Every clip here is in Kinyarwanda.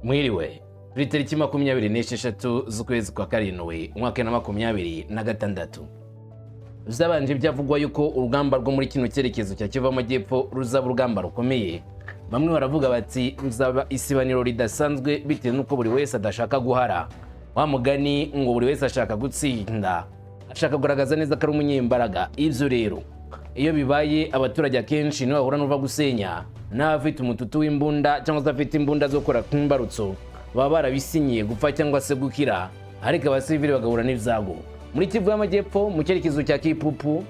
Mwiriwe kuri tariki 26 z'ukwezi kwa karindwi umwaka wa 2026 zabanje byavugwa yuko urugamba rwo muri kino cyerekezo cya Kivu Amajyepfo ruzaba urugamba rukomeye. Bamwe baravuga bati ruzaba isibaniro ridasanzwe bitewe nuko buri wese adashaka guhara, wa mugani ngo buri wese ashaka gutsinda, ashaka kugaragaza neza ko ari umunyembaraga. Ivyo rero iyo bibaye abaturage akenshi niwe bahura n'uva gusenya, n'abafite umututu w'imbunda cyangwa se afite imbunda zo gukora kumbarutso baba barabisinyiye gupfa cyangwa se gukira, ariko abasivili bagahura n'ibyago. Muri Kivu Amajyepfo mu cyerekezo cya Kipupu,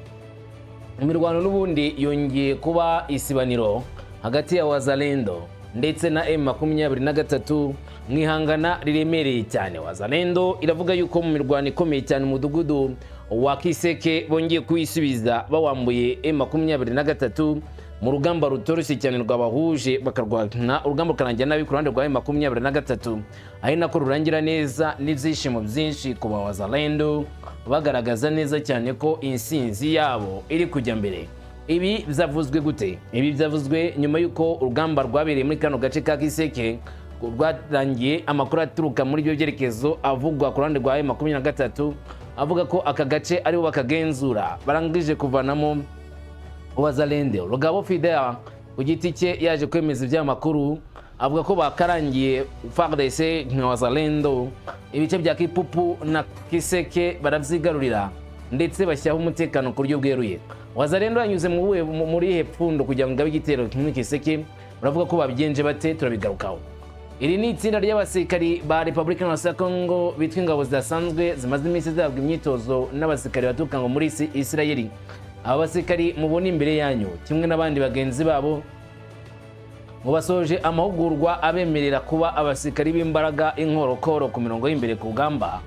imirwano n'ubundi yongeye kuba isibaniro hagati ya Wazalendo ndetse na M23 mwihangana riremereye cyane. Wazalendo iravuga yuko mu mirwano ikomeye cyane umudugudu wa Kiseke bongeye kuyisubiza bawambuye M23 mu rugamba rutoroshye cyane rwabahuje bakarwana. Urugamba rukarangira nabi ku ruhande rwa M23, ari nako rurangira neza n'ibyishimo byinshi ku Wazalendo, bagaragaza neza cyane ko insinzi yabo iri kujya mbere. Ibi byavuzwe gute? Ibi byavuzwe nyuma yuko urugamba rwabereye muri kano gace ka Kiseke rwarangiye. Amakuru aturuka muri ibyo byerekezo avugwa ku ruhande rwa M23 avuga ko aka gace aribo bakagenzura, barangije kuvanamo Wazalendo. Rugabo Fidel ku giti cye yaje kwemeza iby'amakuru, avuga ko bakarangiye FARDC nka Wazalendo ibice bya Kipupu na Kiseke baravyigarurira ndetse bashyiraho umutekano ku buryo bweruye. Wazalendo yanyuze muri hepfundo kugira ngo igitero kimwe Kiseke, baravuga ko babigenje bate, turabigarukaho. Iri ni itsinda ry'abasirikari ba Republika ya Congo bitwa ingabo zidasanzwe zimaze iminsi zabwa imyitozo n'abasirikari baturuka ngo muri Isirayeli. Aba basirikari mubona imbere yanyu kimwe n'abandi bagenzi babo ngo basoje amahugurwa abemerera kuba abasirikari b'imbaraga inkorokoro ku mirongo y'imbere ku rugamba,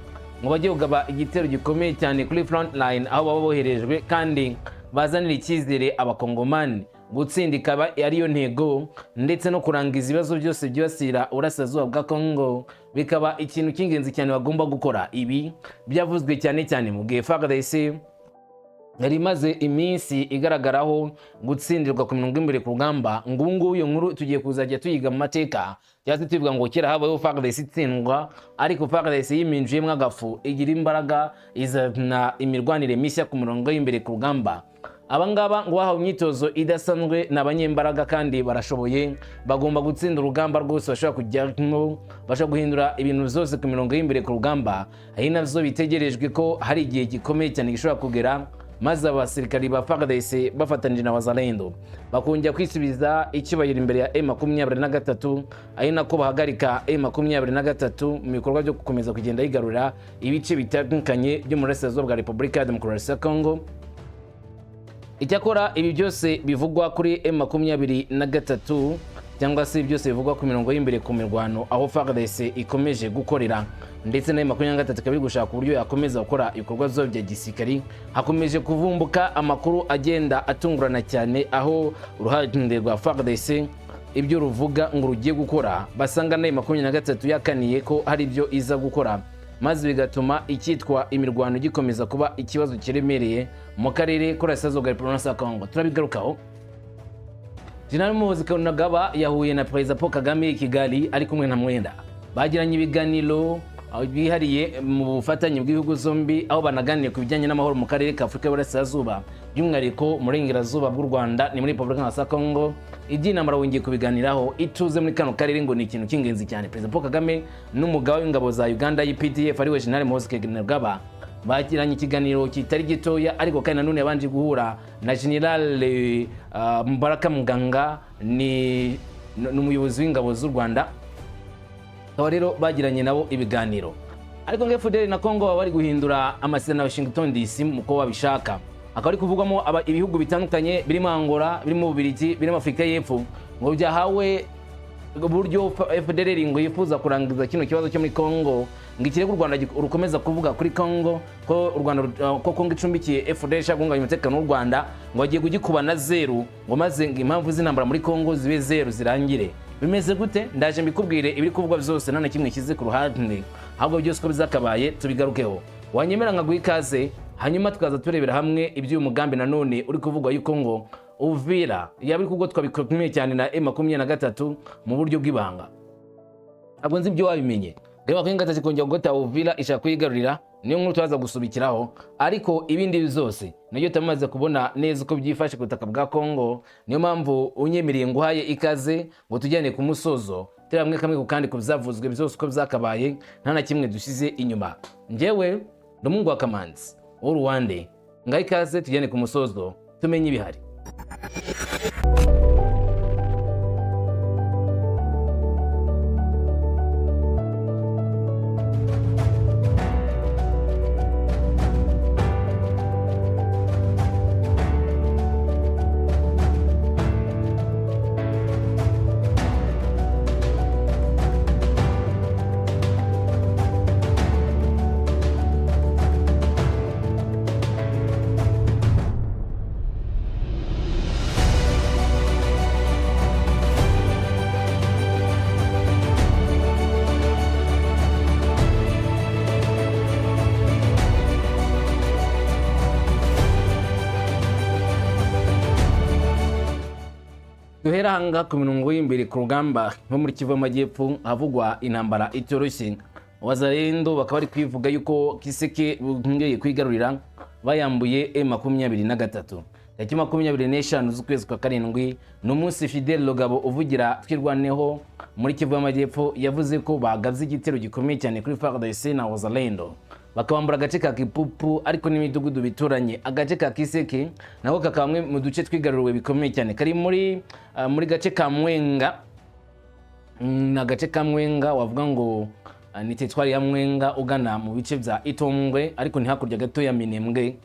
ngo bajye kugaba igitero gikomeye cyane kuri front line aho baba boherejwe, kandi bazanira icyizere abakongomani. Gutsinda ikaba ariyo ntego ndetse no kurangiza ibibazo byose byibasira urasirazuba bwa Congo bikaba ikintu cy'ingenzi cyane bagomba gukora. Ibi byavuzwe cyane cyane mu gihe FARDC yari imaze iminsi igaragaraho gutsindirwa ku mirongo imbere ku rugamba. Ngubu iyo nkuru tugiye kuzajya tuyiga mu mateka, cyangwa se tuvuga ngo kera habayeho FARDC itsindwa, ariko FARDC yiminjiyemo agafu igira imbaraga izana imirwanire mishya ku mirongo y'imbere ku rugamba. Abangaba ngo bahawe imyitozo idasanzwe n'abanyembaraga kandi barashoboye, bagomba gutsinda urugamba rwose, bashobora kujyamo, bashobora guhindura ibintu byose ku mirongo y'imbere ku rugamba. Ari navyo bitegerejwe ko hari igihe gikomeye cyane gishobora kugera, maze abasirikari ba FARDC bafatanije na Wazalendo bakongera kwisubiza icyubahiro imbere ya M23, ari nako bahagarika M23 mu bikorwa byo gukomeza kugenda yigarurira ibice bitandukanye byo mu burasirazuba bwa Repubulika ya Demokarasi ya Congo. Icyakora ibi byose bivugwa kuri M23 cyangwa se byose bivugwa ku mirongo y'imbere ku mirwano aho FARDC ikomeje gukorera, ndetse na M23 kabiri gushaka uburyo yakomeza gukora ibikorwa byo bya gisirikari. Hakomeje kuvumbuka amakuru agenda atungurana cyane, aho uruhande rwa FARDC ibyo ruvuga ngo rugiye gukora basanga na M23 yakaniye ko hari ibyo iza gukora, maze bigatuma icyitwa imirwano gikomeza kuba ikibazo kiremereye mu karere k'Uburasirazuba bwa Repubulika ya Congo. Turabigarukaho. General Muhoozi Kainerugaba yahuye na Perezida Paul Kagame i Kigali ari kumwe na Mwenda, bagiranye ibiganiro bihariye mu bufatanye bw'ibihugu zombi, aho banaganiriye ku bijyanye n'amahoro mu karere ka Afurika y'Uburasirazuba, by'umwihariko mu burengerazuba bw'u Rwanda ni muri Repubulika ya Congo. Iby'intambara wongeye kubiganiraho, ituze muri kano karere ngo ni ikintu cy'ingenzi cyane. Perezida Paul Kagame n'umugaba w'ingabo za Uganda UPDF ariwe General Muhoozi Kainerugaba bagiranye ikiganiro kitari gitoya, ariko kandi nanone yabanje guhura na General Mubaraka Muganga, ni umuyobozi w'ingabo z'u Rwanda. Aba rero bagiranye nabo ibiganiro, ariko ngo FDL na Congo bari guhindura amasezerano ya Washington DC muko babishaka. Akaba ari kuvugwamo ibihugu bitandukanye birimo Angola, birimo Bubiligi, birimo Afurika y'Epfo, ngo byahawe uburyo FDL ngo yifuza kurangiza kino kibazo cyo muri Congo, ngo ikirego u Rwanda rukomeza kuvuga kuri Congo ko u Rwanda ko Congo icumbikiye FDL ishaka guhungabanya umutekano w'u Rwanda, ngo bagiye kugikuba na zero, ngo maze impamvu z'intambara muri Congo zibe zero zirangire. Bimeze gute? Ndaje mbikubwire ibiri kuvugwa byose, nta na kimwe kize ku ruhande, ahubwo byose ko bizakabaye tubigarukeho. Wanyemera nkaguha ikaze, hanyuma tukaza turebera hamwe iby'uyu mugambi nanone uri kuvugwa yuko ngo Uvira yabiri kugotwa bikomeye cyane na M23 mu buryo bw'ibanga. ntabwo nzi ibyo wabimenye. Reba ko ingata zikongera gukota Uvira ishaka kuyigarurira, niyo nkuru turaza gusubikiraho, ariko ibindi byose nibyo tamaze kubona neza uko byifashe ku butaka bwa Kongo. Niyo mpamvu unyemereye nguhaye ikaze ngo tujyane ku musozo teramwe kamwe ku kandi ku byavuzwe byose uko byakabaye, nta na kimwe dusize inyuma. Njyewe Ndumungu wa Kamanzi Rwande, ngaho ikaze tujyane ku musozo tumenye ibihari. Duhera hanga ku mirongo y'imbere ku rugamba nko muri Kivu y'Amajyepfo havugwa intambara itoroshye. Wazalendo bakaba ari kwivuga yuko Kiseke bungeye kwigarurira bayambuye M23. Tariki 25 z'ukwezi kwa karindwi n'umunsi Fidel Logabo uvugira twirwaneho muri Kivu y'Amajyepfo yavuze ko bagavye igitero gikomeye cyane kuri FARDC na Wazalendo, bakabambura agace ka Kipupu ariko n'imidugudu bituranye. Agace ka Kiseke nako kakabamwe mu duce twigaruriwe bikomeye cyane kari muri gace ka Mwenga. Na gace ka Mwenga wavuga ngo ni teritwari ya Mwenga ugana mu bice bya Itombwe ariko ni hakurya gato ya Minembwe.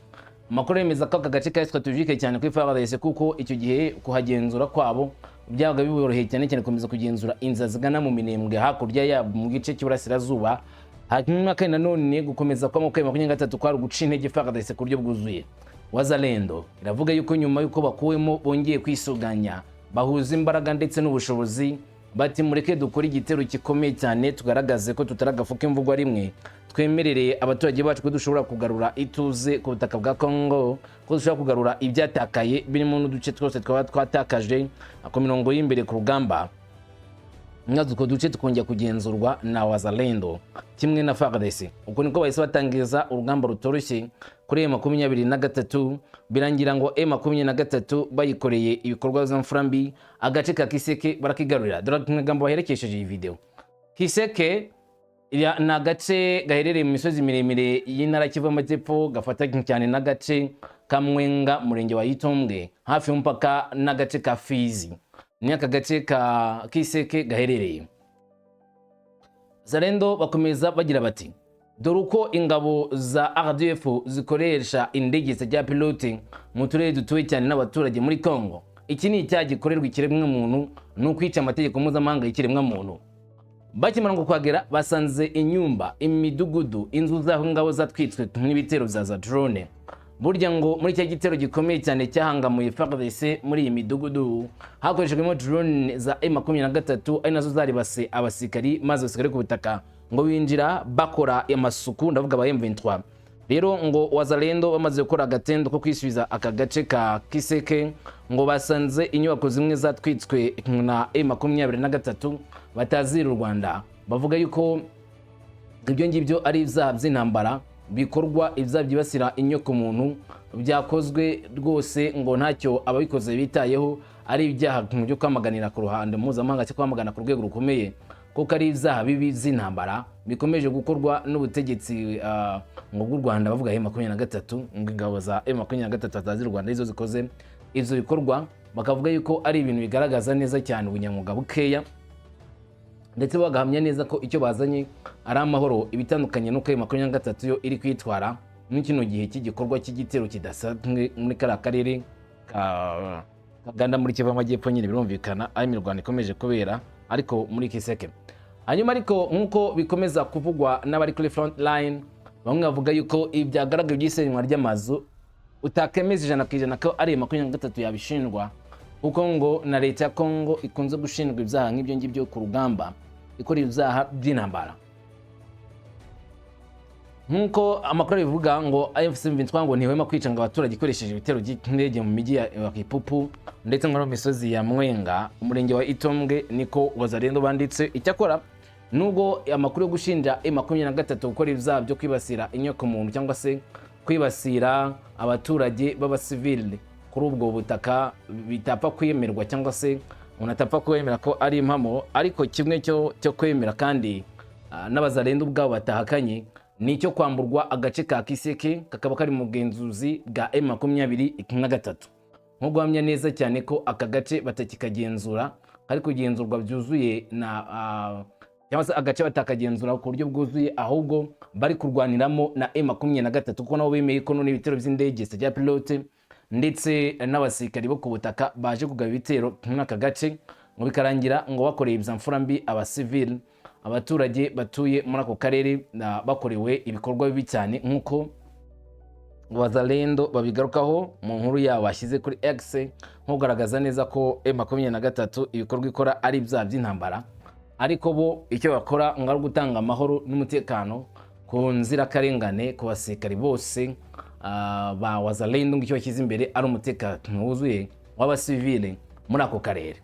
Amakuru yemeza ko aka gace ka strategique cyane kuri FARDC kuko icyo gihe kuhagenzura kwabo byabaga biboroheye cyane cyane komeza kugenzura inza zigana mu Minembwe hakurya ya mu gice cy'Iburasirazuba. Hanyuma kandi nanone gukomeza kwa M23 kwari guca intege FARDC ku buryo bwuzuye. Wazalendo iravuga yuko nyuma yuko bakuwemo bongeye kwisuganya bahuza imbaraga ndetse n'ubushobozi, bati mureke dukora igitero gikomeye cyane tugaragaze ko tutaragafuka imvugo rimwe, twemerere abaturage bacu ko dushobora kugarura ituze ku butaka bwa Kongo, ko dushobora kugarura ibyatakaye birimo n'uduce twose twaba twatakaje ako mirongo y'imbere ku rugamba. Nyazuko duce tukongera kugenzurwa na Wazalendo kimwe na FARDC. Uko niko bahise batangiza urugamba rutoroshye kuri M23, birangira ngo M23 bayikoreye ibikorwa by'amfurambi. Agace ka Kiseke barakigarurira. Dore amagambo baherekesheje iyi video. Kiseke na gace gaherereye mu misozi miremire y'intara Kivu y'Amajyepfo, gafata cyane n'agace ka Mwenga murenge wa Itombwe hafi y'umupaka n'agace ka Fizi. Ni aka gace ka Kiseke gaherereye. Zalendo bakomeza bagira bati dore uko ingabo za RDF zikoresha indege zijya pilote mu turere dutuwe cyane n'abaturage muri Kongo. Iki ni icyaha gikorerwa ikiremwa muntu no kwica amategeko mpuzamahanga y'ikiremwa muntu. Bakimara ngo kwagera basanze inyumba, imidugudu, inzu z'aho ingabo zatwitswe n'ibitero za drone. Burya ngo muri cya gitero gikomeye cyane cyahangamuye FARDC muri iyi midugudu hakoreshejwemo drone za M23 ari nazo zari base abasikari maze basigare ku butaka ngo binjira bakora amasuku, ndavuga ba M23. Rero ngo Wazalendo bamaze gukora agatendo ko kwisubiza aka gace ka Kiseke ngo basanze inyubako zimwe zatwitswe na M23 batazira u Rwanda. Bavuga yuko ibyo ngibyo ari ibyaha by'intambara bikorwa byibasira inyoko muntu, byakozwe rwose ngo ntacyo ababikoze bitayeho, ari ibyaha byo kwamaganira ku ruhande mpuzamahanga cyo kwamagana ku rwego rukomeye, kuko ari ibyaha bibi z'intambara bikomeje gukorwa n'ubutegetsi ngo bw'u Rwanda. Bavuga M23 ngo ingabo za M23 batazira u Rwanda izo zikoze ivyo bikorwa, bakavuga yuko ari ibintu bigaragaza neza cyane ubunyamwuga bukeya, ndetse bagahamya neza ko icyo bazanye ari amahoro, ibitandukanye nuko M23 yo iri kwitwara muri kino gihe cy'igikorwa cy'igitero kidasanzwe muri kara karere kaganda muri Kivu y'Amajyepfo. Nyine birumvikana ari imirwano ikomeje kubera ariko muri Kiseke. Hanyuma ariko nkuko bikomeza kuvugwa n'abari kuri front line, bamwe bavuga yuko ibyagaragaye by'isenywa ry'amazu utakemeza 100% ko ari M23 yabishindwa, kuko ngo na leta ya Kongo ikunze gushinjwa ibyaha nk'ibyo ngibyo ku rugamba, ikora ibyaha by'intambara. Nkuko amakuru bivuga ngo AFC/M23 ngo ntihwema kwicanga abaturage ikoresheje ibitero by'indege mu mijyi ya Kipupu ndetse no mu misozi ya Mwenga umurenge wa Itombwe, niko Wazalendo banditse. Icyakora nubwo amakuru yo gushinja M23 gukora ibyaha byo kwibasira inyokomuntu cyangwa se kwibasira abaturage b'abasivile kuri ubwo butaka bitapfa kwemerwa cyangwa se umuntu atapfa kwemera ko ari impamo, ariko kimwe cyo kwemera kandi n'abazalendo ubwabo batahakanye nicyo kwamburwa agace ka Kiseke kakaba kari mu bugenzuzi bwa M23, nko guhamya neza cyane ko aka gace batakikagenzura, kari kugenzurwa byuzuye na cyangwa se agace batakagenzura ku buryo bwuzuye, ahubwo bari kurwaniramo na M23 kuko nabo bemeye ko none ibitero by'indege zijya pilote ndetse n'abasirikari bo ku butaka baje kugaba ibitero n'aka gace, ngo bikarangira ngo bakoreye ibya mbi abasivile, abaturage batuye muri ako karere bakorewe ibikorwa bibi cyane, nk'uko Wazalendo babigarukaho mu nkuru yabo bashyize kuri X, nko kugaragaza neza ko M23 ibikorwa ikora ari ibyaha by'intambara, ariko bo icyo bakora ngo ari gutanga amahoro n'umutekano ku nzirakarengane, ku basirikari bose ba Wazalendo, ngo icyo bashyize imbere ari umutekano wuzuye w'abasivile muri ako karere.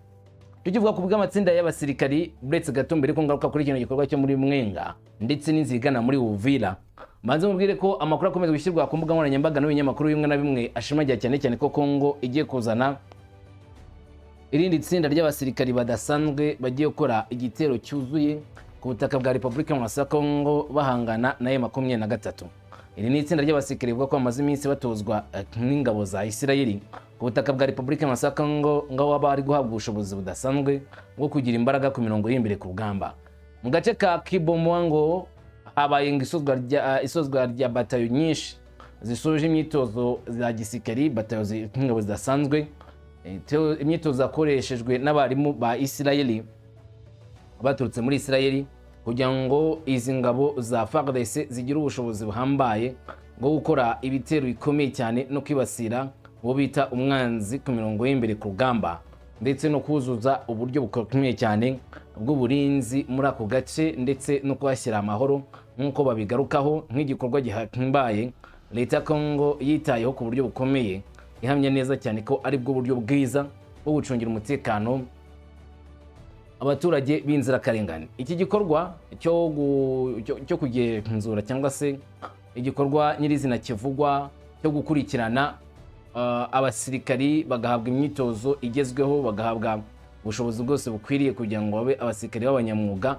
Tukivuga ku bw'amatsinda y'abasirikari buretse gato mbere ko ngaruka kuri kino gikorwa cyo muri Mwenga ndetse n'inzigana muri Uvira, manze mubwire ko amakuru akomeza gushyirwa ku mbuga nkoranyambaga n'ibinyamakuru bimwe na bimwe ashimangira cyane ko Kongo igiye kuzana irindi tsinda ry'abasirikari badasanzwe bagiye gukora igitero cyuzuye ku butaka bwa Repubulika ya Kongo bahangana na M23. Iri ni itsinda ry'abasirikari bivuga ko bamaze iminsi batozwa n'ingabo za Isirayeli ku butaka bwa Repubulika ya Kongo, ngo bari guhabwa ubushobozi budasanzwe bwo kugira imbaraga ku mirongo y'imbere ku rugamba. Mu gace ka Kibomwango habaye isozwa rya batayo nyinshi zisoje imyitozo za gisirikari, batayo z'ingabo zidasanzwe, imyitozo yakoreshejwe n'abarimu ba Isirayeli baturutse muri Isirayeli kugira ngo izi ngabo za FARDC zigira ubushobozi buhambaye bwo gukora ibitero bikomeye cyane no kwibasira uwo bita umwanzi ku mirongo y'imbere ku rugamba, ndetse no kuzuza uburyo bukomeye cyane bw'uburinzi muri ako gace ndetse no kuhashyira amahoro, nk'uko babigarukaho nk'igikorwa gihimbaye leta ya Kongo yitayeho ku buryo bukomeye, ihamya neza cyane ko ari bwo buryo bwiza bwo gucungira umutekano abaturage b'inzirakarengane. Iki gikorwa cyo kugenzura cyangwa se igikorwa nyirizina kivugwa cyo gukurikirana abasirikari bagahabwa imyitozo igezweho, bagahabwa ubushobozi bwose bukwiriye kugira ngo babe abasirikari b'abanyamwuga,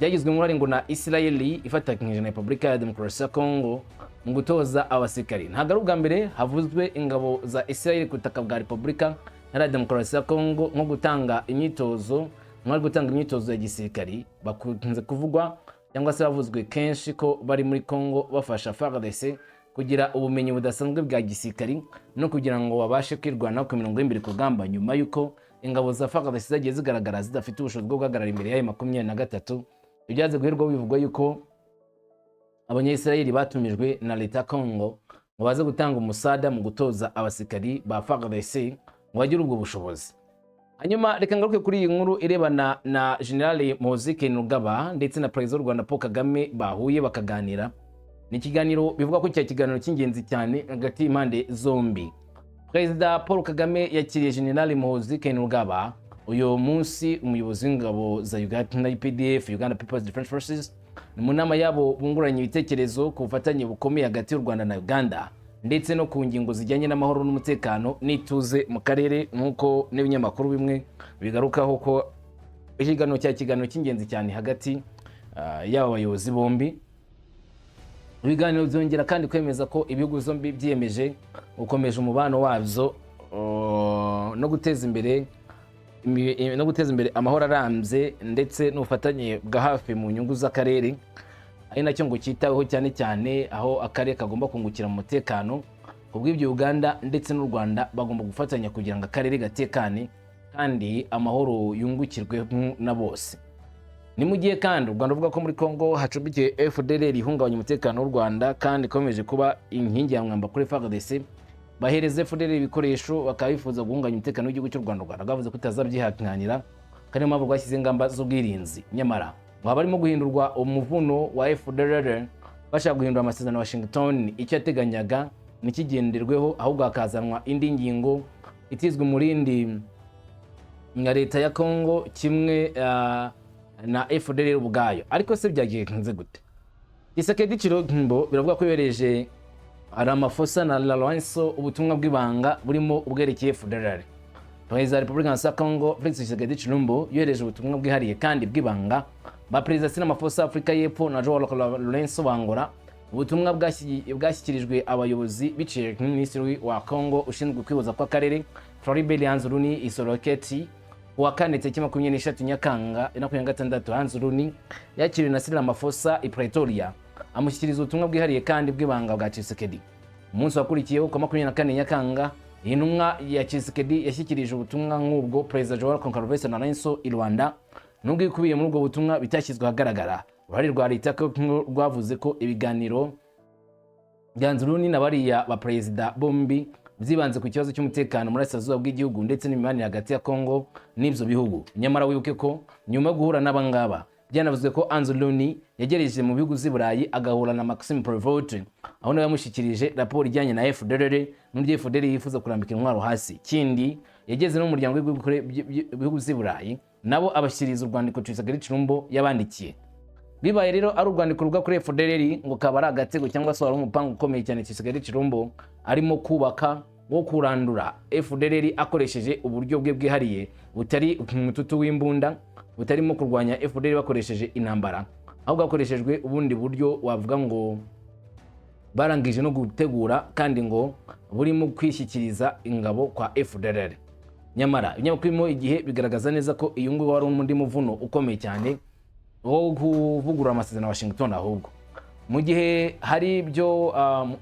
byagizwe muri ngo na Isirayeli ifatanyije na Repubulika ya Demokarasi ya Kongo mu gutoza abasirikari. Ntabwo ari ubwa mbere havuzwe ingabo za Isirayeli ku butaka bwa Repubulika ya Demokarasi ya Kongo nko gutanga imyitozo ya gisirikari. Bakunze kuvugwa cyangwa se bavuzwe kenshi ko bari muri Kongo bafasha FARDC kugira ubumenyi budasanzwe bwa gisirikari no kugira ngo babashe kwirwanaho ku mirongo y'imbere ku rugamba, nyuma y'uko ingabo za FARDC zagiye zigaragara zidafite ubushobozi bwo guhagarara imbere ya M23. Ibyaze guherwa bivugwa yuko abanyayisirayeli batumijwe na leta ya Kongo ngo baze gutanga umusada mu gutoza abasirikari ba FARDC ngo bagire ubwo bushobozi. Hanyuma reka ngaruke kuri iyi nkuru irebana na General Muhoozi Kainerugaba ndetse na Perezida w'u Rwanda Paul Kagame bahuye bakaganira. Ni ikiganiro bivuga ko cya kiganiro cy'ingenzi cyane hagati y'impande zombi. Perezida Paul Kagame yakiriye General Muhoozi Kainerugaba uyu munsi, umuyobozi w'ingabo za Uganda UPDF, Uganda People's Defense Forces, ni mu nama yabo bunguranye ibitekerezo ku bufatanye bukomeye hagati y'u Rwanda na Uganda ndetse no ku ngingo zijyanye n'amahoro n'umutekano n'ituze mu karere, nk'uko n'ibinyamakuru bimwe bigarukaho ko ikiganiro cy'ingenzi cyane hagati y'aba bayobozi bombi. Ibiganiro byongera kandi kwemeza ko ibihugu zombi byiyemeje gukomeza umubano wabyo no guteza imbere amahoro arambye ndetse n'ubufatanye bwa hafi mu nyungu z'akarere, ari nacyo ngo cyitaweho cyane aho akarere kagomba kungukira mu mutekano. Kubw'ibyo Uganda ndetse n'u Rwanda bagomba gufatanya kugira ngo akarere gatekane kandi amahoro yungukirwe na bose. Ni mu gihe kandi u Rwanda ruvuga ko muri Kongo hacumbikiye FDLR ihungabanya umutekano w'u Rwanda kandi ikomeje kuba inkingi ya mwamba kuri FARDC, bahereza FDLR ibikoresho bakaba bifuza guhungabanya umutekano w'igihugu cy'u Rwanda. U Rwanda rwavuze ko itazabyihanganira kandi mpamvu rwashyize ingamba z'ubwirinzi. Nyamara ngo barimo guhindurwa umuvuno wa FDLR bashaka guhindura amasezerano ya Washington, icyo yateganyaga n'ikigenderweho, ahubwo hakazanwa indi ngingo itizwe umurindi nka leta ya Kongo kimwe na FDLR ubwayo. Ariko se byagenze gute? Tshisekedi Chilombo biravuga ko yohereje Ramaphosa na Lorenzo ubutumwa bw'ibanga burimo ubwerekeye FDLR. Perezida wa Repubulika ya Congo Felix Tshisekedi Chilombo yohereje ubutumwa bwihariye kandi bw'ibanga ba Perezida Cyril Ramaphosa Afrika y'Epfo na Joao Lourenço wa Angola. Ubutumwa bwashyikirijwe abayobozi biciye ku Minisitiri wa Congo ushinzwe kwihuza kw'akarere Floribert Anzuruni Isoroketi wa kane tariki 23 Nyakanga 2026. Anzuruni yakiriwe na Cyril Ramaphosa i Pretoria amushyikiriza ubutumwa bwihariye kandi bw'ibanga bwa Tshisekedi. Umunsi wakurikiyeho ku 24 Nyakanga intumwa ya Tshisekedi yashyikirije ubutumwa nk'ubwo Perezida Joao Lourenço i Rwanda. Nubwo ikubiye muri ubwo butumwa bitashyizwe ahagaragara, uruhare rwa leta rwavuze ko ibiganiro bya Anzuruni na bariya ba perezida bombi byibanze ku kibazo cy'umutekano muri Burasirazuba bw'igihugu ndetse n'imibanire hagati ya Congo n'ibyo bihugu. Nyamara wibuke ko nyuma yo guhura n'abangaba byanavuzwe ko Anzuruni yagereje mu bihugu z'Iburayi agahura na Maxime Prévost, aho nawe yamushyikirije raporo ijyanye na FDLR n'uburyo FDLR yifuza kurambika intwaro hasi. Kindi yageze no mu muryango w'ibihugu z'Iburayi nabo abashyikiriza urwandiko Tshisekedi Chilombo yabandikiye. Bibaye rero ari urwandiko ruvuga kuri FDLR ngo kaba ari agatego cyangwa se ari umupango ukomeye cyane Tshisekedi Chilombo arimo kubaka wo kurandura FDLR akoresheje uburyo bwe bwihariye butari umututu w'imbunda, butarimo kurwanya FDLR bakoresheje intambara, ahubwo hakoreshejwe ubundi buryo wavuga ngo barangije no gutegura kandi ngo burimo kwishyikiriza ingabo kwa FDLR. Nyamara ibinyamakuru igihe bigaragaza neza ko iyo ngo wari umundi muvuno ukomeye cyane wo kuvugurura amasezerano ya Washington. Ahubwo mu gihe hari ibyo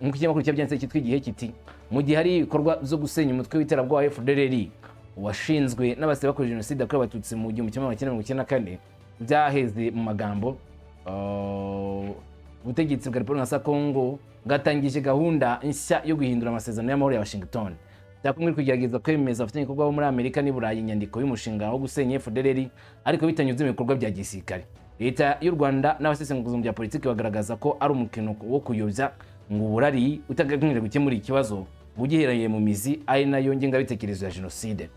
mu kinyamakuru cyabyanze cyitwa Igihe kiti mu gihe hari ibikorwa byo gusenya umutwe w'iterabwoba wa FDLR washinzwe n'abasirikare bakoze jenoside yakorewe abatutsi mu 1994 byaheze mu magambo, ubutegetsi bwa Repubulika ya Congo bwatangije gahunda nshya yo guhindura amasezerano y'amahoro ya Washington. Cyakumwe kugerageza kwemeza afatanya ibikorwa muri Amerika n'Iburayi inyandiko y'umushinga wo gusenya FDLR ariko bitanyuze mu bikorwa bya gisirikare. Leta y'u Rwanda n'abasesenguzi mu bya politiki bagaragaza ko ari umukino wo kuyobya ngo uburari utagamije gukemura ikibazo bugihereye mu mizi, ari nayo ngengabitekerezo ya jenoside.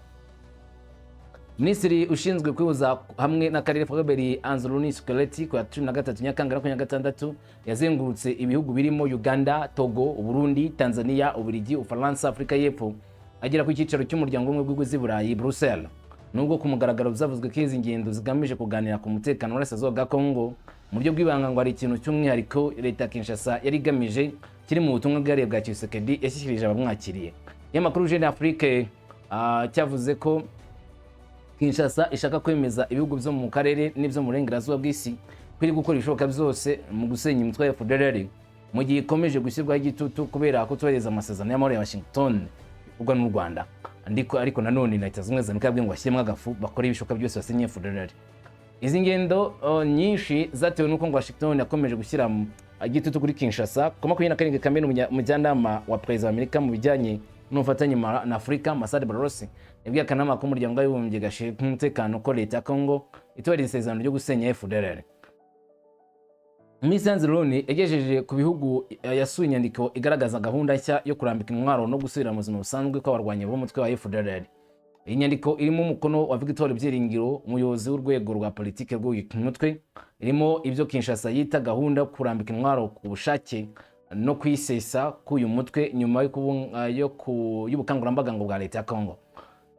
Minisitiri ushinzwe kwihuza hamwe n'akarere Floribert Anzuruni Isoroketi ku 13 Nyakanga 2026 yazengurutse ibihugu birimo Uganda, Togo, Burundi, Tanzania, Ububiligi, Ufaransa, Afrika y'Epfo agera ku cyicaro cy'umuryango umwe w'ibihugu z'Iburayi Brussels. Nubwo ku mugaragaro byavuzwe ko izi ngendo zigamije kuganira ku mutekano w'Uburasirazuba bwa Congo mu buryo bw'ibanga ngo ari ikintu cy'umwihariko leta Kinshasa yari igamije kiri mu butumwa bwariye bwa Tshisekedi yashyikirije abamwakiriye. Yamakuru Jeune Afrique cyavuze ko Kinshasa ishaka kwemeza ibihugu byo mu karere n'ibyo mu burengerazuba bw'isi kwiri gukora ibishoboka byose mu gusenya imitwe ya FDLR mu gihe ikomeje gushyirwaho igitutu kubera kutubahiriza amasezerano y'amahoro ya Washington uvugwa n'u Rwanda. Ariko nanone Leta Zunze Ubumwe za Amerika yabwiye ngo bashyiremo agafu bakora ibishoboka byose basenye FDLR. Izi ngendo nyinshi zatewe n'uko ngo Washington yakomeje gushyira igitutu kuri Kinshasa. Ku 27 Kamena umujyanama wa Perezida wa Amerika mu bijyanye n'ubufatanye na Afurika Masad Barroso yabwiye akanama k'umuryango w'abibumbye gashinzwe umutekano ko leta ya Congo itubahiriza isezerano ryo gusenya FDLR. Miss Anzuruni yagejeje ku bihugu yasuye inyandiko igaragaza gahunda nshya yo kurambika intwaro no gusubira mu buzima busanzwe kw'abarwanyi b'umutwe wa FDLR. Iyi nyandiko irimo umukono wa Victor Byiringiro, umuyobozi w'urwego rwa politike rw'uyu mutwe, irimo ibyo Kinshasa yita gahunda yo kurambika intwaro ku bushake no kwisesa k'uyu mutwe nyuma y'ubukangurambaga bwa leta ya Congo.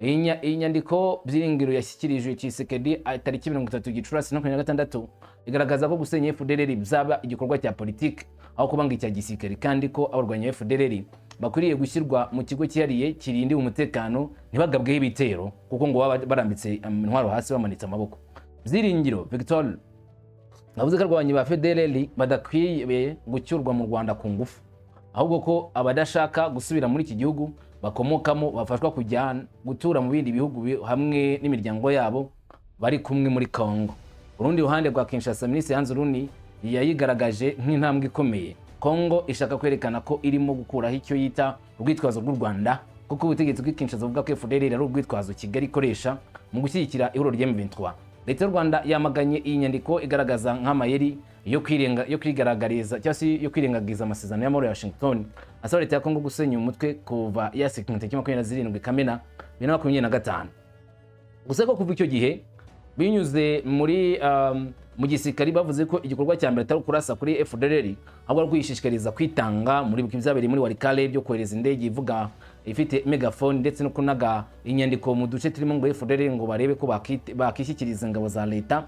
Iyi nyandiko Byiringiro yashyikirijwe Tshisekedi tariki 30 Gicurasi 2026 igaragaza ko gusenya FDLR bizaba igikorwa cya politiki aho kubanga icya gisirikare, kandi ko abarwanya FDLR bakwiriye gushyirwa mu kigo cyihariye kirindi umutekano ntibagabweho ibitero kuko ngo baba barambitse intwaro hasi bamanitse amaboko. Byiringiro Victor navuze ko abarwanyi ba FDLR badakwiye gucyurwa mu Rwanda ku ngufu, ahubwo ko abadashaka gusubira muri iki gihugu bakomokamo bafashwa kujyana gutura mu bindi bihugu hamwe n'imiryango yabo bari kumwe muri Congo. Urundi ruhande rwa Kinshasa, Minisitiri Anzuruni yayigaragaje nk'intambwe ikomeye. Congo ishaka kwerekana ko irimo gukuraho icyo yita urwitwazo rw'u Rwanda, kuko ubutegetsi bw'i Kinshasa buvuga ko FDLR ari urwitwazo Kigali ikoresha mu gushyigikira ihuriro rya M23. Leta y'u Rwanda yamaganye iyi nyandiko igaragaza nk'amayeri yo kwigaragariza cyangwa se yo kwirengagiza amasezerano y'amahoro ya Washington asaba leta ya Congo gusenya umutwe kuva yasinywe tariki 27 Kamena 2025. Gusa ko kuva icyo gihe binyuze muri mu gisirikari bavuze ko igikorwa cya mbere atari kurasa kuri FDLR ahubwo ari kwishishikariza kwitanga muri buki byabereye muri Walikale byo kohereza indege ivuga ifite megafone ndetse no kunaga inyandiko mu duce turimo ngo FDLR ngo barebe ko bakishyikiriza ingabo za leta.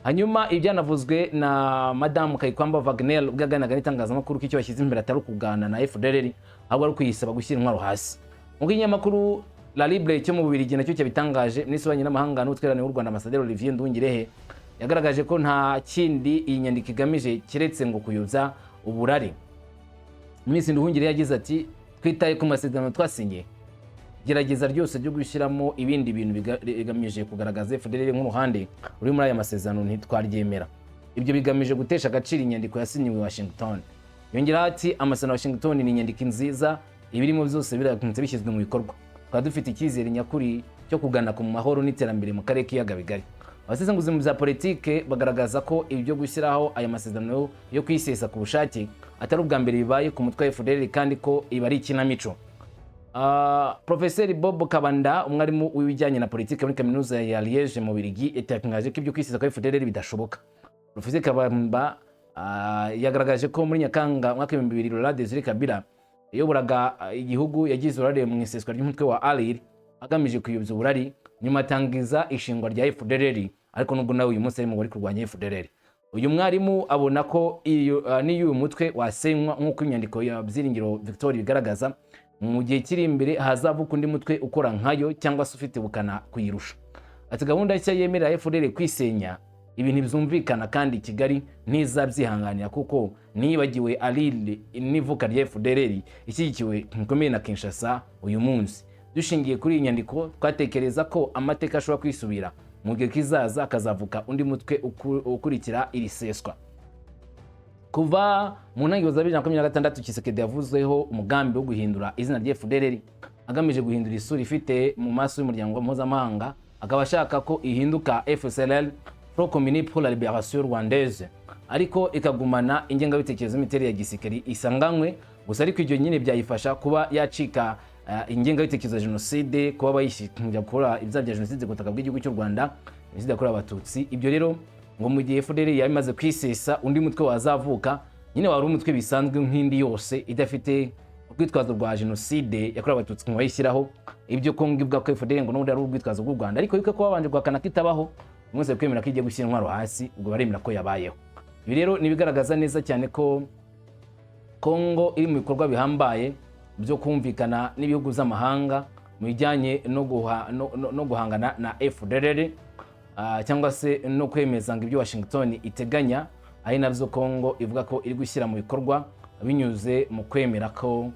Hanyuma ibyanavuzwe na Madame Kayikwamba Wagner ubwaganaga n'itangazamakuru ko icyo bashyize imbere atari kugana na FDLR ahubwo ari kuyisaba gushyira intwaro hasi. Mu kinyamakuru La Libre cyo mu Bubiligi nacyo cyabitangaje Minisitiri w'Ububanyi n'Amahanga n'Ubutwererane w'u Rwanda Ambasaderi Olivier Nduhungirehe yagaragaje ko nta kindi iyi nyandiko igamije kiretse ngo kuyobya uburari. Minisitiri Nduhungirehe yagize ati twitaye ku masezerano twasinye, gerageza ryose ryo gushyiramo ibindi bintu bigamije kugaragaza FDLR nk'uruhande ruri muri aya masezerano ntitwaryemera. Ibyo bigamije gutesha agaciro inyandiko yasinyiwe Washington. Yongeraho ati amasezerano ya Washington ni inyandiko nziza, ibirimo byose birakunze bishyizwe mu bikorwa. Twaba dufite icyizere nyakuri cyo kugana ku mahoro n'iterambere mu karere k'ibiyaga bigari. Abasesenguzi mu bya politike bagaragaza ko ibyo gushyiraho aya masezerano yo kwisesa ku bushake atari ubwa mbere bibaye ku mutwe wa FDLR kandi ko iba ari ikinamico. Professeur Bob Kabanda umwarimu w'ibijyanye na politike muri kaminuza ya Liège mu Bubiligi yatangaje ko ibyo kwisesa kwa FDLR bidashoboka. Professeur Kabanda yagaragaje ko muri Nyakanga mwaka 2000 Laurent Désiré Kabila yoboraga igihugu yagize uruhare mu iseswa ry'umutwe wa ALIR agamije kuyobya uburari, nyuma atangiza ishingwa rya FDLR, ariko nubwo nawe uyu munsi ari mu bari kurwanya FDLR. Uyu mwarimu abona ko niyo mutwe wasenywa nk'uko inyandiko ya Byiringiro Victoire bigaragaza, mu gihe kiri imbere hazavuka undi mutwe ukora nkayo cyangwa se ufite bukana kuyirusha. Ati gahunda nshya yemerera FDLR kwisenya ibintu bizumvikana kandi Kigali ntizabyihanganira kuko nibagiwe ALIR n'ivuka rya FDLR ishyigikiwe bikomeye na Kinshasa uyu munsi. Dushingiye kuri iyi nyandiko twatekereza ko amateka ashobora kwisubira mu gihe kizaza akazavuka undi mutwe ukurikira iri seswa. Kuva mu ntangiriro za 2026 Tshisekedi yavuzeho umugambi wo guhindura izina rya FDLR agamije guhindura isura ifite mu maso y'umuryango mpuzamahanga, akaba ashaka ko ihinduka FCLR, Front Commun pour la Libération Rwandaise, ariko ikagumana ingengabitekerezo y'imiterere ya gisirikari isanganywe gusa, ariko ibyo nyine byayifasha kuba yacika ingengabitekerezo ya jenoside, kuba bayishinja gukora ibyaha bya jenoside ku butaka bw'igihugu cy'u Rwanda, jenoside yakorewe Abatutsi. Ibyo rero ngo mu gihe FDLR yamaze kwisesa undi mutwe wazavuka nyine wari umutwe bisanzwe nk'indi yose idafite ubwitwazo rwa jenoside yakorewe Abatutsi ngo bayishyiraho, ibyo ko ngibwa ko FDLR ngo n'ubundi ari ubwitwazo bw'u Rwanda, ariko yuko babanje guhakana kitabaho mwese kwemera ko igiye gushyira intwaro hasi, ubwo baremera ko yabayeho. Ibi rero nibigaragaza neza cyane ko Kongo iri mu bikorwa bihambaye byo kumvikana n'ibihugu z'amahanga mu bijyanye no guhangana na FDLR, cyangwa se no kwemeza ngo ibyo Washington iteganya, ari navyo Kongo ivuga ko iri gushyira mu bikorwa binyuze mu kwemera ko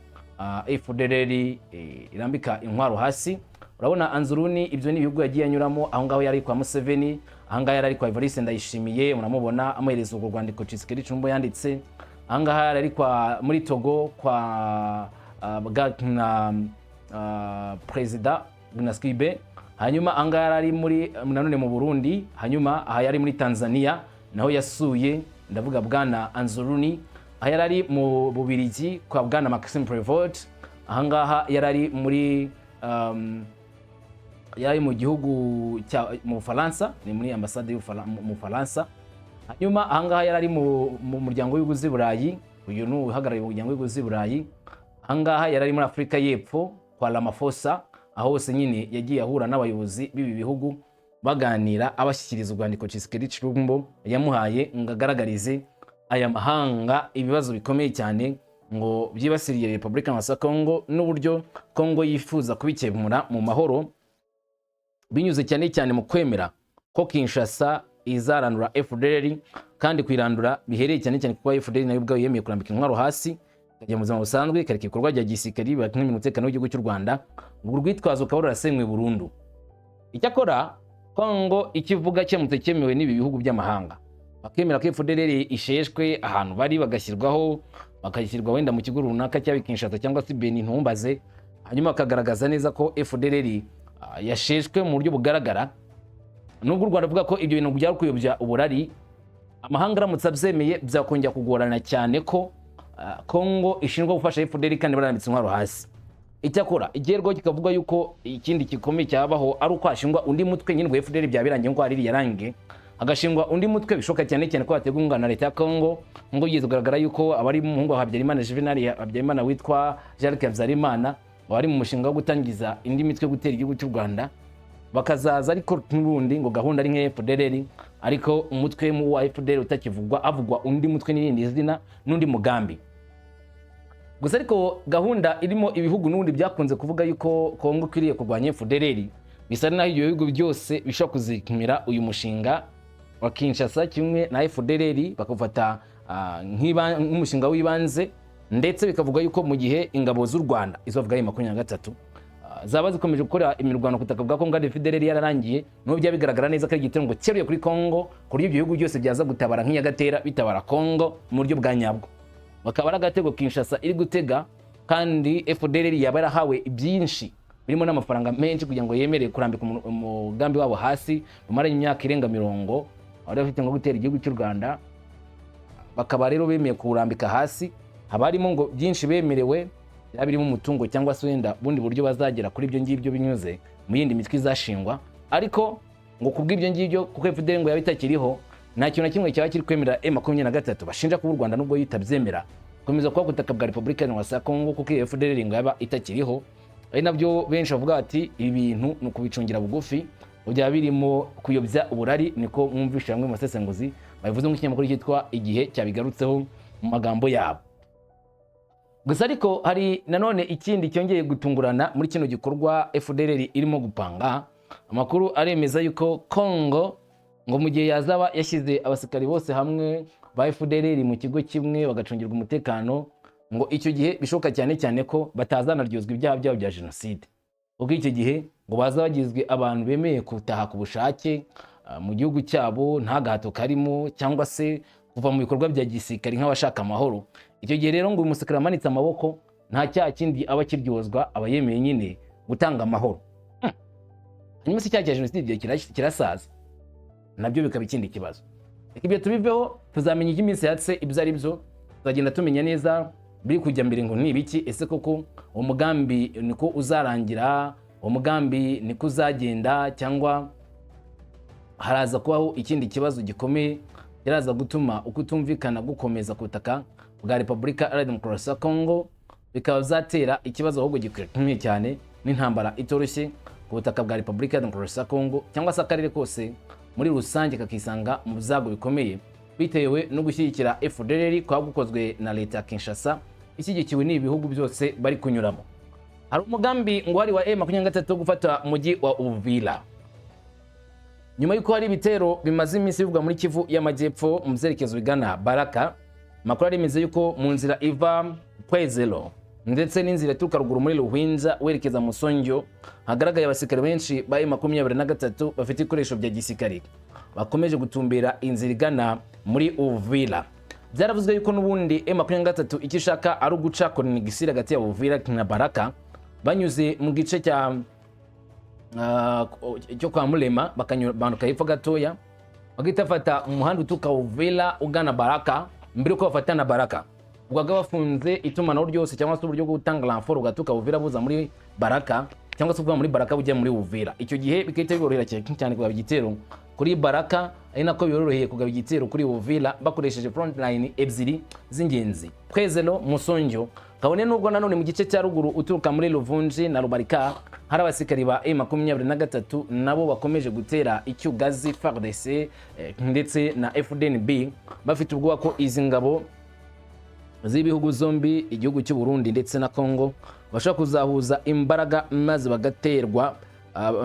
FDLR irambika intwaro hasi. Urabona Anzuruni ibyo ni ibihugu yagiye anyuramo, aho ngaho yari kwa Museveni, aho ngaho yari kwa Evariste Ndayishimiye, unamubona amuhereza urwo rwandiko Tshisekedi Tshilombo yanditse, aho ngaho yari kwa muri Togo kwa President Gnaskibe, hanyuma aho ngaho yari muri nanone mu Burundi, hanyuma aha yari muri Tanzania naho yasuye, ndavuga bwana Anzuruni, aha yari mu Bubiligi kwa bwana Maxime Prévost, aha ngaha yari muri yari mu gihugu mu Faransa, ni muri ambassade mu Faransa. Hanyuma aha ngaha yari mu muryango w'ibihugu z'i Burayi, uyu ni uhagarariye umuryango w'ibihugu z'i Burayi. Aha ngaha yari muri Afurika y'Epfo kwa Ramaphosa, aho hose nyine yagiye ahura n'abayobozi b'ibi bihugu baganira, abashyikiriza urwandiko Tshisekedi Tshilombo yamuhaye ngo agaragarize aya mahanga ibibazo bikomeye cyane ngo byibasiriye Repubulika ya Kongo n'uburyo Kongo yifuza kubikemura mu mahoro, binyuze cyane cyane mu kwemera ko Kinshasa izarandura FDLR, kandi kwirandura bihereye cyane cyane kuko FDLR nayo ubwayo yemeye kurambika intwaro hasi ikajya mu buzima busanzwe, ikareka ibikorwa bya gisirikari bibatumye umutekano w'igihugu cy'u Rwanda, ubwo rwitwazo ukaba rurasenywe burundu. Icyakora Kongo ikivuga cyamutse cyemewe n'ibi bihugu by'amahanga, bakemera ko FDLR isheshwe ahantu bari bagashyirwaho, bakayishyirwa wenda mu kigo runaka cyaba Kinshasa cyangwa se Beni ntumbaze, hanyuma bakagaragaza neza ko FDLR yasheshwe mu buryo bugaragara. Nubwo u Rwanda avuga ko ibyo bintu byari kuyobya uburari, amahanga aramutse abyemeye byakongera kugorana cyane ko Kongo ishinjwa gufasha FDLR kandi barambitse intwaro hasi. icyakora igerwaho kikavuga yuko ikindi gikomeye cyabaho ari uko hashingwa undi mutwe nyine ngo FDL byabirangiye ngo hariri yarangiye hagashingwa undi mutwe bishoka cyane cyane ko hategwa ingana na leta ya Congo ngo yize kugaragara yuko abari mu muhungu wa Habyarimana Juvenal Habyarimana witwa Jacques Habyarimana wari mu mushinga wo gutangiza indi mitwe gutera igihugu cy'u Rwanda bakazaza ariko n'ubundi ngo gahunda ari nka FDL ariko umutwe mu wa FDL utakivugwa avugwa undi mutwe n'irindi zina n'undi mugambi. Gusa ariko gahunda irimo ibihugu n'ubundi byakunze kuvuga yuko Kongo kwiriye kurwanya FDL bisa naho ibyo bihugu byose bishobora kuzikimira uyu mushinga wa Kinshasa kimwe na FDL bakufata nk'umushinga w'ibanze ndetse bikavuga yuko mu gihe ingabo z'u Rwanda izovuga ari 23 zaba zikomeje gukora imirwano kutaka bwa Kongo FDL yararangiye no bya bigaragara neza ko ari igitero ngo cyeruye kuri Kongo kuri ibyo bihugu byose byaza gutabara nk'iyagatera bitabara Kongo mu buryo bwa nyabwo bakaba aragatego Kinshasa iri gutega kandi FDL yaba yarahawe byinshi birimo n'amafaranga menshi kugira ngo yemerere kurambika umugambi wabo hasi bamara imyaka irenga 70 bari bafite ngo gutera igihugu cy'u Rwanda bakaba rero bemeye kurambika hasi habarimo ngo byinshi bemerewe yabirimo umutungo cyangwa se wenda bundi buryo bazagera kuri ibyo ngibyo binyuze mu yindi mitwe izashingwa ariko ngo kubw'ibyo ngibyo kuko FDL ngo yabitakiriho nta kintu na kimwe cyaba kiri kwemera M23 bashinja ku Rwanda nubwo yitabyemera komeza kwa gutaka bwa Republika ya Congo kuko FDL ngo yaba itakiriho ari nabyo benshi bavuga ati ibintu no kubicungira bugufi byaba birimo kuyobya uburari niko mwumvisha bamwe masesenguzi bavuze nk'ikinyamakuru cyitwa igihe cyabigarutseho mu magambo yabo. Gusa ariko hari nanone ikindi cyongeye gutungurana muri kino gikorwa FDL irimo gupanga amakuru aremeza yuko Congo ngo mu gihe yazaba yashyize abasikari bose hamwe ba FDL mu kigo kimwe bagacungirwa umutekano ngo icyo gihe bishoka cyane cyane ko batazanaryozwa ibyaha byabo bya genocide ubwo icyo gihe ngo baza bagizwe abantu bemeye kutaha ku bushake mu gihugu cyabo nta gahato karimo cyangwa se kuva mu bikorwa bya gisirikare nk'abashaka amahoro. Icyo gihe rero ngo umusikari amanitse amaboko nta cyaha kindi aba kiryozwa aba yemeye nyine gutanga amahoro. Hanyuma se cyaha cya genocide kirasaza nabyo bikaba ikindi kibazo. Ibyo tubiveho tuzamenya iminsi yatse ibyo ari byo tuzagenda tumenya neza biri kujya mbere ngo ni ibiki ese koko uwo mugambi niko uzarangira uwo mugambi niko uzagenda cyangwa haraza kubaho ikindi kibazo gikomeye kiraza gutuma ukutumvikana gukomeza kutaka bwa Republika ya Demokarasi ya Congo bikaba zatera ikibazo ahubwo gikomeye cyane n'intambara itoroshye ku butaka bwa Republika ya Demokarasi ya Congo cyangwa se akarere kose muri rusange kakisanga mu byago bikomeye bitewe no gushyigikira FDL kwa gukozwe na leta ya Kinshasa ishyigikiwe n'ibihugu byose bari kunyuramo. Hari umugambi ngo ari wa M23 gufata umujyi wa Uvira nyuma yuko hari ibitero bimaze iminsi bivugwa muri Kivu y'Amajyepfo mu byerekezo bigana Baraka. Makuru aremeza yuko mu nzira iva Kwezelo ndetse n'inzira ituruka ruguru muri Ruhwinza werekeza mu Sonjo hagaragaye abasikari benshi ba M23 bafite ikoresho bya gisirikare bakomeje gutumbera inzira igana muri Uvira. Byaravuzwe yuko n'ubundi M23 ikishaka ari uguca konigisira hagati ya Uvira na Baraka banyuze mu gice cyo kwa Mulema bakanyuruka hepfo gatoya bagitafata umuhanda utuka Uvira ugana Baraka mbere ko bafatana Baraka ubwo bafunze itumanaho ryose cyangwa se uburyo bwo gutanga ramforo gatuka Uvira buza muri Baraka cyangwa se kuva muri Baraka bujya muri Uvira. Icyo gihe bikahita biborohera cyane kugaba igitero kuri Baraka ari nako biroroheye kugaba igitero kuri Uvira bakoresheje front line ebyiri z'ingenzi Kwezelo Musonjo kabone nubwo nanone mu gice cya ruguru uturuka muri Luvunji na Rubarika hari abasikari ba M23 nabo bakomeje gutera icyugazi FARDC ndetse na FDNB bafite ubwoba ko izi ngabo z'ibihugu zombi igihugu cy'u Burundi ndetse na Congo bashaka kuzahuza imbaraga maze bagaterwa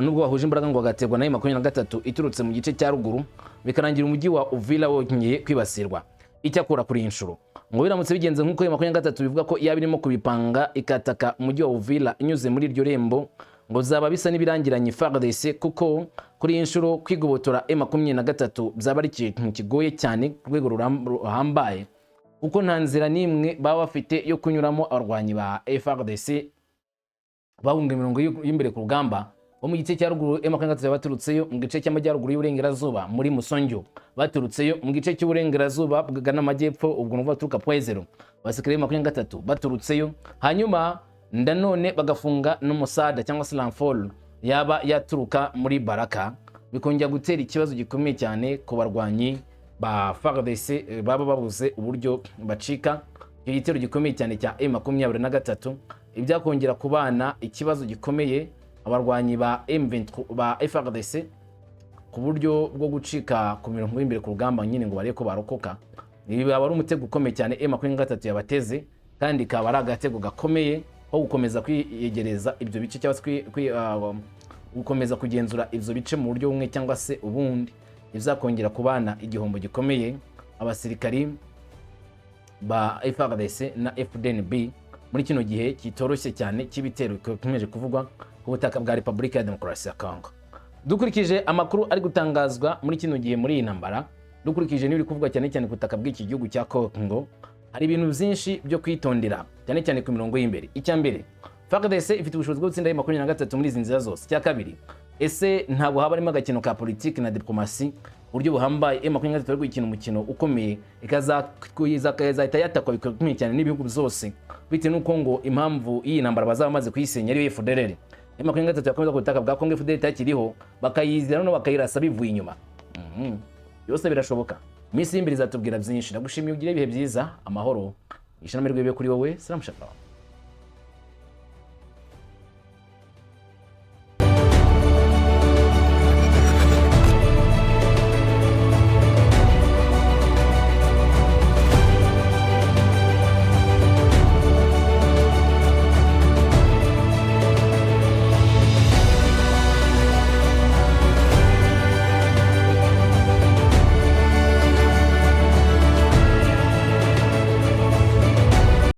nubwo bahuje imbaraga ngo bagaterwa na M23 iturutse mu gice cya ruguru bikarangira umujyi wa Uvira wongeye kwibasirwa. Icyakora kuri inshuro ngo biramutse bigenze nk'uko M23 bivuga ko yabirimo kubipanga ikataka umujyi wa Uvira inyuze muri iryo rembo ngo zaba bisa n'ibirangiranye FARDC kuko kuri inshuro kwigobotora M23 byaba ari ikintu kigoye cyane ku rwego ruhambaye uko nta nzira nimwe baba bafite yo kunyuramo abarwanyi ba FARDC bahunga imirongo y'imbere ku rugamba bo mu gice cya ruguru M23 baturutseyo mu gice cy'amajyaruguru y'uburengerazuba muri Musonjo baturutseyo mu gice cy'uburengerazuba bwagana amajyepfo ubwo nuva turuka Kwezelo basikare M23 baturutseyo hanyuma ndanone bagafunga n'umusada cyangwa se l'enfol yaba yaturuka muri Baraka, bikongera gutera ikibazo gikomeye cyane ku barwanyi ba FARDC baba babuze uburyo bacika. Icyo gitero gikomeye cyane cya M23 ibyakongera kubana ikibazo gikomeye abarwanyi ba M23 ba FARDC ku buryo bwo gucika ku mirongo y'imbere ku rugamba nyine ngo bareko barokoka. Ibi baba ari umutego ukomeye cyane M23 yabateze, kandi kaba ari agatego gakomeye ho gukomeza kwiyegereza ibyo bice cyangwa gukomeza kugenzura ivyo bice mu buryo bumwe cyangwa se ubundi, bizakongera kubana igihombo gikomeye abasirikari ba FARDC na FDNB muri kino gihe kitoroshye cyane kibitero bikomeje kuvugwa ku butaka bwa Republika ya Demokarasi ya Congo. Dukurikije amakuru ari gutangazwa muri kino gihe muri iyi ntambara, dukurikije n'ibiri kuvugwa cyane cyane ku butaka bw'iki gihugu cya Congo, hari ibintu byinshi byo kwitondera cyane cyane ku mirongo y'imbere. Icya mbere, FARDC ifite ubushobozi bwo gutsinda M23 muri izi nzira zose. Icya kabiri, ese ntabwo haba harimo agakino ka politiki na diplomasi uburyo buhambaye M23 ari gukina umukino ukomeye ikazahita yatakwa bikomeye cyane n'ibihugu byose, bitewe n'uko ngo impamvu iyi ntambara bazaba bamaze kuyisenya ari FDLR. M23 yakomeza ku butaka bwa Congo, FDLR itakiriho, bakayizira none bakayirasa bivuye inyuma. Byose birashoboka. Iminsi y'imbere izatubwira byinshi. Ndagushimiye, ugire ibihe byiza, amahoro, ishana mirwe kuri wowe. Salam shalom.